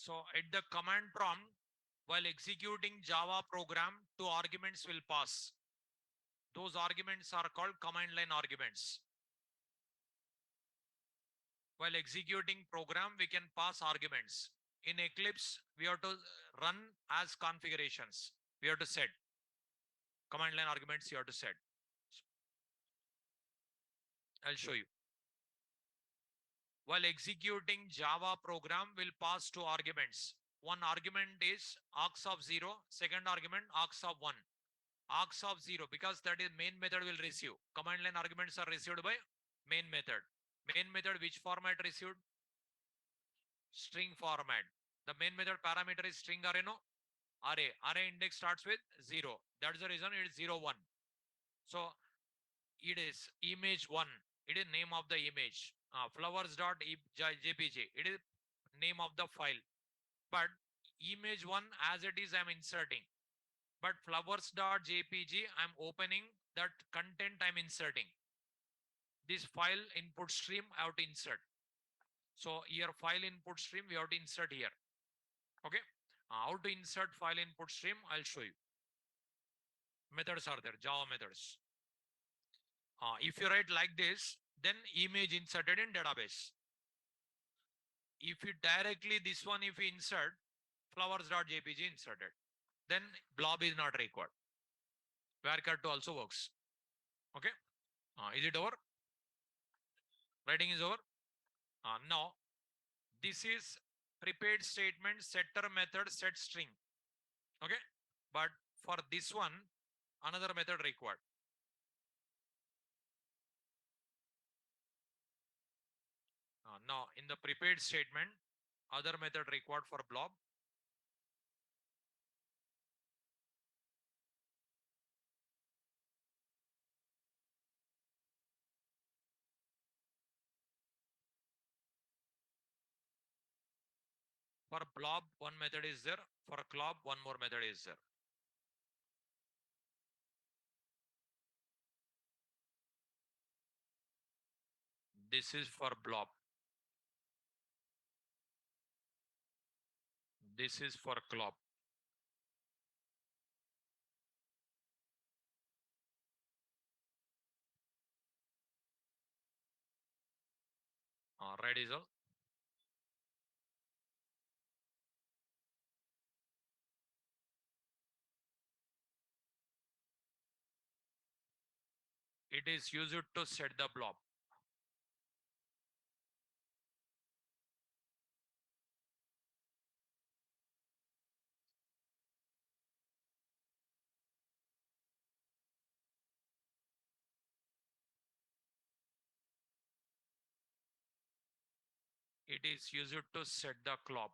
So at the command prompt, while executing Java program, two arguments will pass. Those arguments are called command line arguments. While executing program, we can pass arguments. In Eclipse, we have to run as configurations. We have to set command line arguments. You have to set. I'll show you. While executing Java program, will pass two arguments. One argument is args of 0, second argument args of 1. Args of 0, because that is main method will receive. Command line arguments are received by main method. Main method, which format received? String format. The main method parameter is string array, no? Array. Array index starts with 0. That's the reason it is 0, 1. So it is image 1. It is name of the image. Flowers.jpg. It is name of the file. But image 1 as it is, I'm inserting. But flowers.jpg, I'm opening that content, I'm inserting. This file input stream I have to insert. So here file input stream we have to insert here. Okay. How to insert file input stream, I'll show you. Methods are there, Java methods. If you write like this, then image inserted in database. If you directly this one, if you insert flowers.jpg inserted, then blob is not required. Varchar2 also works. Okay. Is it over? Writing is over. Now this is prepared statement, setter method, set string. Okay. But for this one, another method required. Now in the prepared statement, other method required for blob. For blob, one method is there. For club, one more method is there. This is for blob. This is for club. Right is all. It is used to set the blob. It is used to set the club.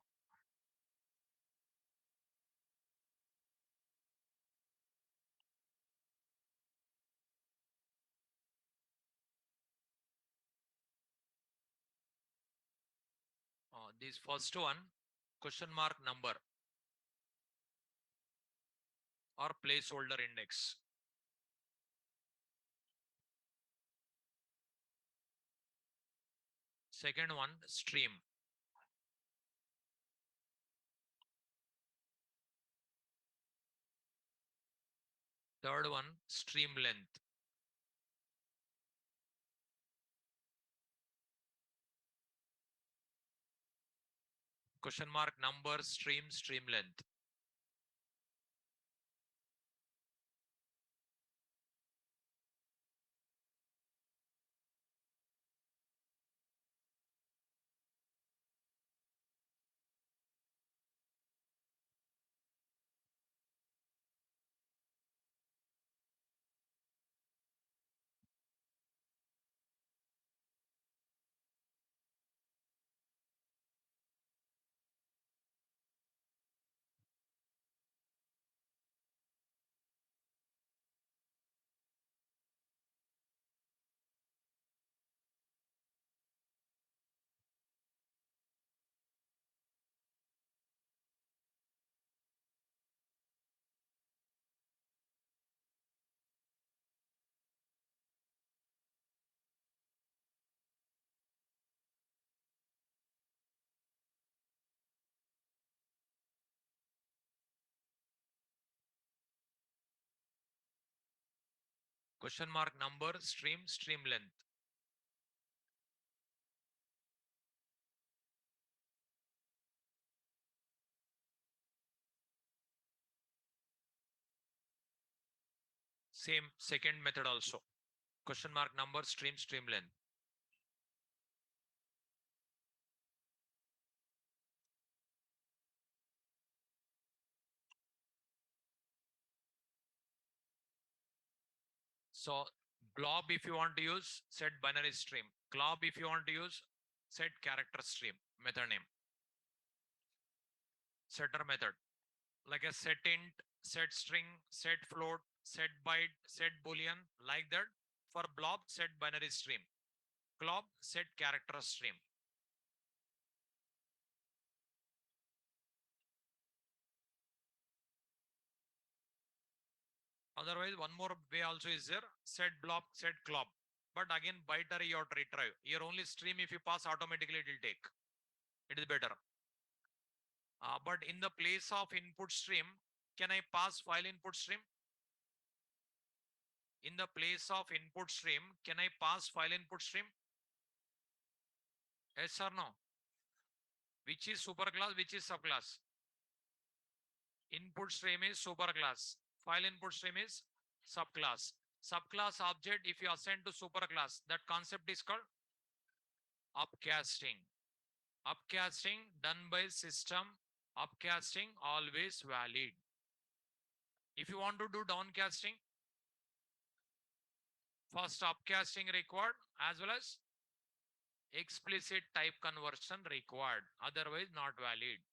This first one, question mark number or placeholder index. Second one, stream. Third one, stream length. Question mark number, stream, stream length. Question mark number, stream, stream length. Same second method also. Question mark number, stream, stream length. So blob if you want to use, set binary stream. Glob if you want to use, set character stream. Method name. Setter method. Like a set int, set string, set float, set byte, set boolean, like that. For blob, set binary stream. Glob, set character stream. Otherwise, one more way also is there, set blob, set glob. But again, binary or retrieve. Here only stream if you pass automatically it will take. It is better. But in the place of input stream, can I pass file input stream? In the place of input stream, can I pass file input stream? Yes or no? Which is superclass, which is subclass? Input stream is superclass. File input stream is subclass. Subclass object, if you assign to superclass, that concept is called upcasting. Upcasting done by system. Upcasting always valid. If you want to do downcasting, first upcasting required as well as explicit type conversion required. Otherwise not valid.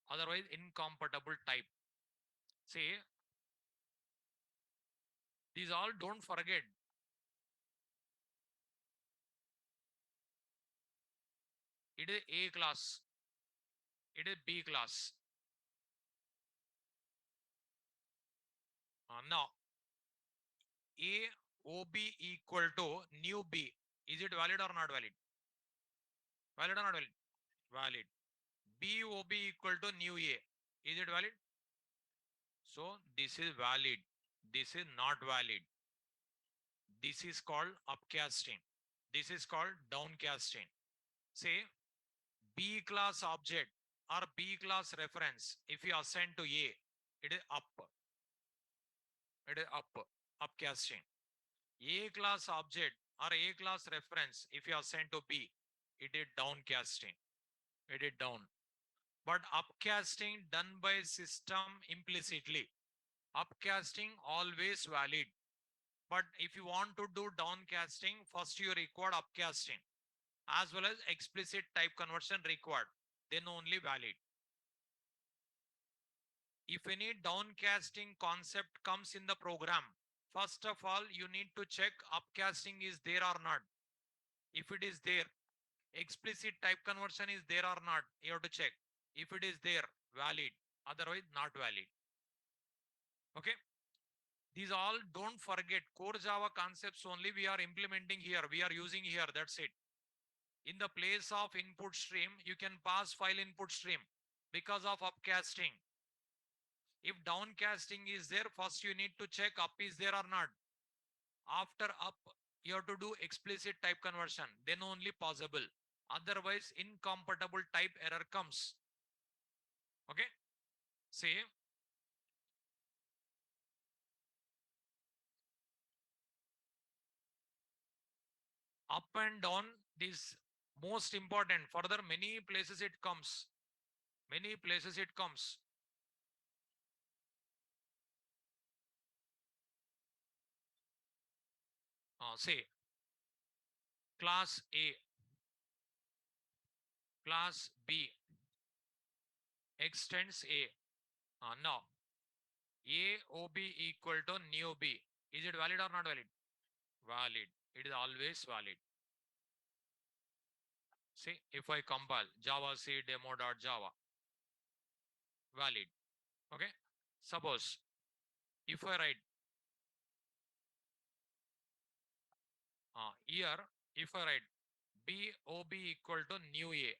Otherwise incompatible type. See, these all don't forget. It is A class. It is B class. Now, A OB equal to new B. Is it valid or not valid? Valid or not valid? Valid. B OB equal to new A. Is it valid? So this is valid. This is not valid. This is called upcasting. This is called downcasting. Say B class object or B class reference, if you assign to A, it is up. It is up. Upcasting. A class object or A class reference, if you assign to B, it is downcasting. It is down. But upcasting done by system implicitly. Upcasting always valid. But if you want to do downcasting, first you require upcasting as well as explicit type conversion required. Then only valid. If any downcasting concept comes in the program, first of all, you need to check upcasting is there or not. If it is there, explicit type conversion is there or not, you have to check. If it is there, valid. Otherwise, not valid. Okay. These all don't forget core Java concepts only we are implementing here. We are using here. That's it. In the place of input stream, you can pass file input stream because of upcasting. If downcasting is there, first you need to check up is there or not. After up, you have to do explicit type conversion. Then only possible. Otherwise, incompatible type error comes. Okay. See. Up and down, this most important. Further, many places it comes. Many places it comes. Say class A, class B extends A. Now, AOB equal to new B. Is it valid or not valid? Valid. It is always valid. See, if I compile Java C demo.java, valid. Okay. Suppose if I write here, if I write BOB equal to new A,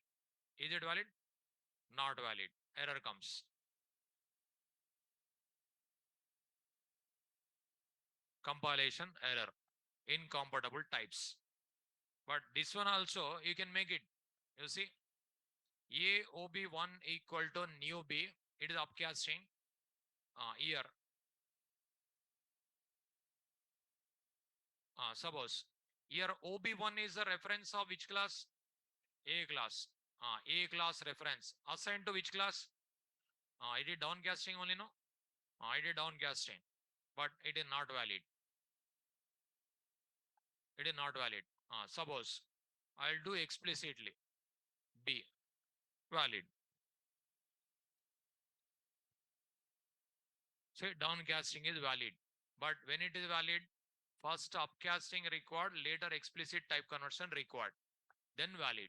is it valid? Not valid. Error comes. compilation error, incompatible types. But this one also you can make it. You see, A OB1 equal to new B. It is upcasting here. Suppose here OB1 is the reference of which class? A class. A class reference assigned to which class? It is downcasting only, no? It is downcasting, but it is not valid. It is not valid. Suppose I'll do explicitly B valid. So downcasting is valid, but when it is valid, first upcasting required, later explicit type conversion required, then valid.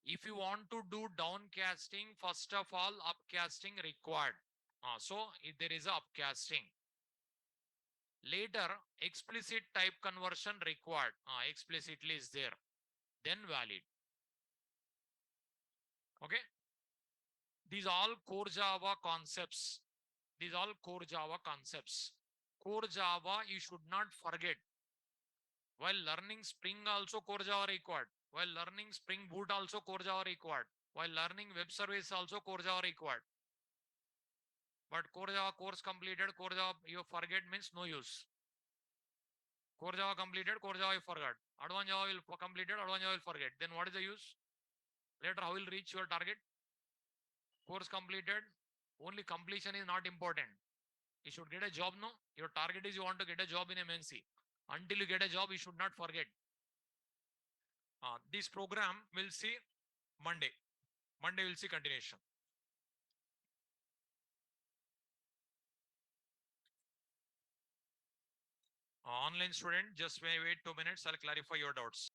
If you want to do downcasting, first of all upcasting required. So if there is a upcasting, later explicit type conversion required, explicitly is there, then valid. Okay, these all core Java concepts. These all core Java concepts. Core Java you should not forget. While learning Spring also core Java required. While learning Spring Boot also core Java required. While learning web service also core Java required. But core Java course completed, core Java you forget means no use. Core Java completed, core Java you forgot. Advanced Java will completed, advanced Java will forget. Then what is the use? Later how will reach your target? Course completed, only completion is not important. You should get a job, no? Your target is you want to get a job in MNC. Until you get a job, you should not forget. This program will see Monday. Monday will see continuation. Online student, just wait 2 minutes. I'll clarify your doubts.